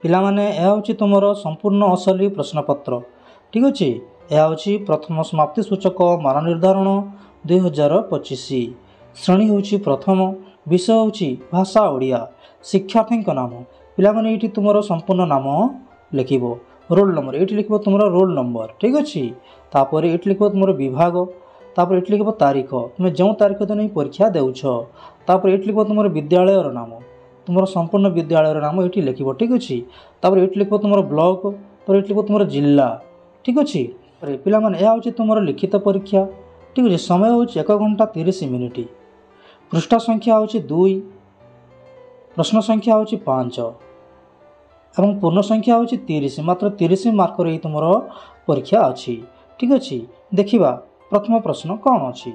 ପିଲାମାନେ ଏହା ହେଉଛି ତୁମର ସମ୍ପୂର୍ଣ୍ଣ ଅସଲି ପ୍ରଶ୍ନପତ୍ର। ଠିକ୍ ଅଛି। ଏହା ହେଉଛି ପ୍ରଥମ ସମାପ୍ତି ସୂଚକ ମାନ ନିର୍ଦ୍ଧାରଣ 2025। ଶ୍ରେଣୀ ହେଉଛି ପ୍ରଥମ, ବିଷୟ ହେଉଛି ଭାଷା ଓଡ଼ିଆ। ଶିକ୍ଷାର୍ଥୀଙ୍କ ନାମ, ପିଲାମାନେ ଏଇଠି ତୁମର ସମ୍ପୂର୍ଣ୍ଣ ନାମ ଲେଖିବ। ରୋଲ୍ ନମ୍ବର, ଏଇଠି ଲେଖିବ ତୁମର ରୋଲ୍ ନମ୍ବର। ଠିକ୍ ଅଛି। ତାପରେ ଏଇଠି ଲେଖିବ ତୁମର ବିଭାଗ, ତାପରେ ଏଇଠି ଲେଖିବ ତାରିଖ, ତୁମେ ଯେଉଁ ତାରିଖ ଦିନ ଏହି ପରୀକ୍ଷା ଦେଉଛ। ତାପରେ ଏଇଠି ଲେଖିବ ତୁମର ବିଦ୍ୟାଳୟର ନାମ, ତୁମର ସମ୍ପୂର୍ଣ୍ଣ ବିଦ୍ୟାଳୟର ନାମ ଏଇଠି ଲେଖିବ। ଠିକ୍ ଅଛି। ତାପରେ ଏଇଠି ଲେଖିବ ତୁମର ବ୍ଲକ, ତାପରେ ଏଇଠି ଲେଖିବ ତୁମର ଜିଲ୍ଲା। ଠିକ୍ ଅଛି। ପିଲାମାନେ ଏହା ହେଉଛି ତୁମର ଲିଖିତ ପରୀକ୍ଷା। ଠିକ୍ ଅଛି। ସମୟ ହେଉଛି 1 ଘଣ୍ଟା 30 ମିନିଟ୍। ପୃଷ୍ଠା ସଂଖ୍ୟା ହେଉଛି 2, ପ୍ରଶ୍ନ ସଂଖ୍ୟା ହେଉଛି 5 ଏବଂ ପୂର୍ଣ୍ଣ ସଂଖ୍ୟା ହେଉଛି 30। ମାତ୍ର 30 ମାର୍କରେ ଏହି ତୁମର ପରୀକ୍ଷା ଅଛି। ଠିକ୍ ଅଛି। ଦେଖିବା ପ୍ରଥମ ପ୍ରଶ୍ନ କ'ଣ ଅଛି।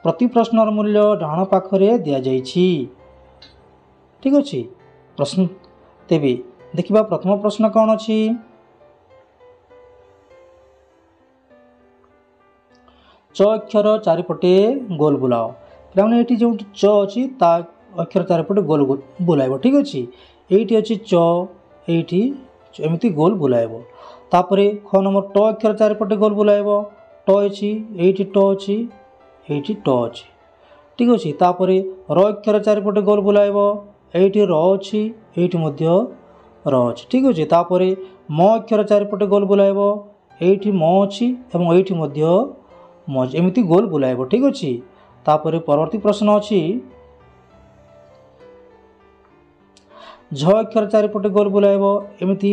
ପ୍ରତି ପ୍ରଶ୍ନର ମୂଲ୍ୟ ଡାହାଣ ପାଖରେ ଦିଆଯାଇଛି। ଠିକ୍ ଅଛି। ପ୍ରଶ୍ନ ତେବେ ଦେଖିବା ପ୍ରଥମ ପ୍ରଶ୍ନ କ'ଣ ଅଛି। च ଅକ୍ଷର ଚାରିପଟେ ଗୋଲ ବୁଲାଅ। ପିଲାମାନେ ଏଇଠି ଯେଉଁଠି च ଅଛି ତା ଅକ୍ଷର ଚାରିପଟେ ଗୋଲ ବୁଲାଇବ। ଠିକ୍ ଅଛି। ଏଇଠି ଅଛି च, ଏଇଠି ଏମିତି ଗୋଲ ବୁଲାଇବ। ତାପରେ ଖ ନମ୍ବର ଟ ଅକ୍ଷର ଚାରିପଟେ ଗୋଲ ବୁଲାଇବ। ଟ ଅଛି, ଏଇଠି ଟ ଅଛି, ଏଇଠି ଟ ଅଛି। ଠିକ୍ ଅଛି। ତାପରେ ର ଅକ୍ଷର ଚାରିପଟେ ଗୋଲ ବୁଲାଇବ। ଏଇଠି ର ଅଛି, ଏଇଠି ମଧ୍ୟ ର ଅଛି। ଠିକ୍ ଅଛି। ତାପରେ ମ ଅକ୍ଷର ଚାରିପଟେ ଗୋଲ ବୁଲାଇବ। ଏଇଠି ମ ଅଛି ଏବଂ ଏଇଠି ମଧ୍ୟ ମ ଅଛି। ଏମିତି ଗୋଲ ବୁଲାଇବ। ଠିକ୍ ଅଛି। ତାପରେ ପରବର୍ତ୍ତୀ ପ୍ରଶ୍ନ ଅଛି। ଝ ଅକ୍ଷର ଚାରିପଟେ ଗୋଲ ବୁଲାଇବ। ଏମିତି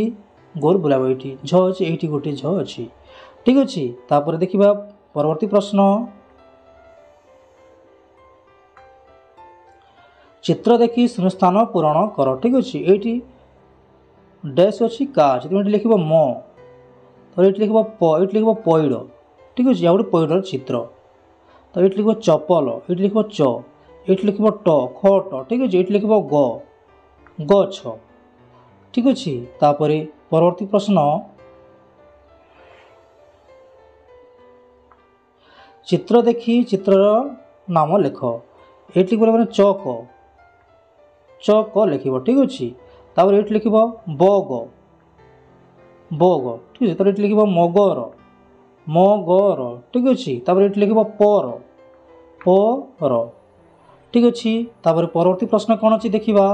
ଗୋଲ ବୁଲାଇବ। ଏଇଠି ଝ ଅଛି, ଏଇଠି ଗୋଟିଏ ଝ ଅଛି। ଠିକ୍ ଅଛି। ତାପରେ ଦେଖିବା ପରବର୍ତ୍ତୀ ପ୍ରଶ୍ନ। ଚିତ୍ର ଦେଖି ଶୂନ୍ୟସ୍ଥାନ ପୂରଣ କର। ଠିକ୍ ଅଛି। ଏଇଠି ଡ୍ୟାସ୍ ଅଛି, କା ଅଛି, ତୁମେ ଏଇଠି ଲେଖିବ ମ, ତାପରେ ଏଇଠି ଲେଖିବ ପ, ଏଇଠି ଲେଖିବ ପଇଡ଼। ଠିକ୍ ଅଛି। ଆଉ ଗୋଟେ ପଇଡ଼ର ଚିତ୍ର। ତ ଏଇଠି ଲେଖିବ ଚପଲ, ଏଇଠି ଲେଖିବ ଚ, ଏଇଠି ଲେଖିବ ଟ, ଖଟ। ଠିକ୍ ଅଛି। ଏଇଠି ଲେଖିବ ଗ, ଗଛ। ଠିକ୍ ଅଛି। ତାପରେ ପରବର୍ତ୍ତୀ ପ୍ରଶ୍ନ। ଚିତ୍ର ଦେଖି ଚିତ୍ରର ନାମ ଲେଖ। ଏଇଠି ଲେଖିବ ମାନେ ଚକ, ଚକ ଲେଖିବ। ଠିକ୍ ଅଛି। ତାପରେ ଏଇଠି ଲେଖିବ ବଗ, ବଗ। ଠିକ୍ ଅଛି। ତାପରେ ଏଇଠି ଲେଖିବ ମଗର, ମଗର। ଠିକ୍ ଅଛି। ତାପରେ ଏଇଠି ଲେଖିବ ପର, ପର। ଠିକ୍ ଅଛି। ତାପରେ ପରବର୍ତ୍ତୀ ପ୍ରଶ୍ନ କ'ଣ ଅଛି ଦେଖିବା।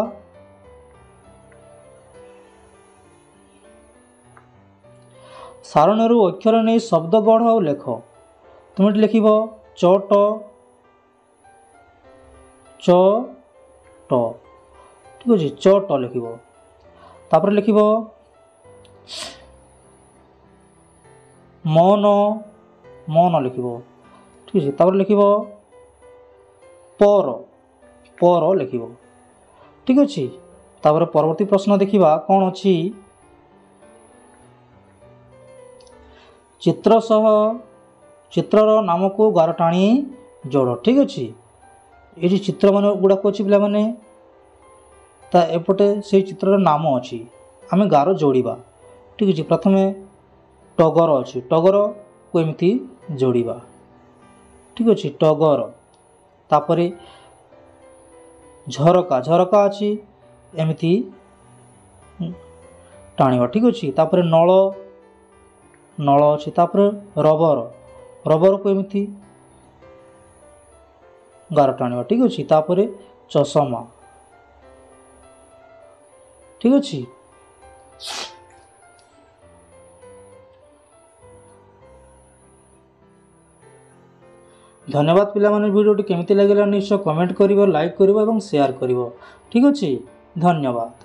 ସାରଣୀରୁ ଅକ୍ଷର ନେଇ ଶବ୍ଦ ଗଢ଼ ଆଉ ଲେଖ। ତୁମେ ଏଠି ଲେଖିବ ଚଟ, ଚଟ। ଠିକ୍ ଅଛି। ଚଟ ଲେଖିବ। ତାପରେ ଲେଖିବ ମନ, ମନ ଲେଖିବ। ଠିକ୍ ଅଛି। ତାପରେ ଲେଖିବ ପର, ପର ଲେଖିବ। ଠିକ୍ ଅଛି। ତାପରେ ପରବର୍ତ୍ତୀ ପ୍ରଶ୍ନ ଦେଖିବା କ'ଣ ଅଛି। ଚିତ୍ର ସହ ଚିତ୍ରର ନାମକୁ ଗାର ଟାଣି ଯୋଡ଼। ଠିକ୍ ଅଛି। ଏଇଠି ଚିତ୍ରମାନ ଗୁଡ଼ାକ ଅଛି ପିଲାମାନେ, ତା ଏପଟେ ସେଇ ଚିତ୍ରର ନାମ ଅଛି, ଆମେ ଗାର ଯୋଡ଼ିବା। ଠିକ୍ ଅଛି। ପ୍ରଥମେ ଟଗର ଅଛି, ଟଗରକୁ ଏମିତି ଯୋଡ଼ିବା। ଠିକ୍ ଅଛି। ଟଗର। ତାପରେ ଝରକା, ଝରକା ଅଛି, ଏମିତି ଟାଣିବା। ଠିକ୍ ଅଛି। ତାପରେ ନଳ, ନଳ ଅଛି। ତାପରେ ରବର, ରବରକୁ ଏମିତି ଗାର ଟାଣିବା। ଠିକ୍ ଅଛି। ତାପରେ ଚଷମା। ଠିକ୍ ଅଛି। ଧନ୍ୟବାଦ ପିଲାମାନେ। ଭିଡ଼ିଓଟି କେମିତି ଲାଗିଲା ନିଶ୍ଚୟ କମେଣ୍ଟ କରିବ, ଲାଇକ୍ କରିବ ଏବଂ ସେୟାର କରିବ। ଠିକ୍ ଅଛି। ଧନ୍ୟବାଦ।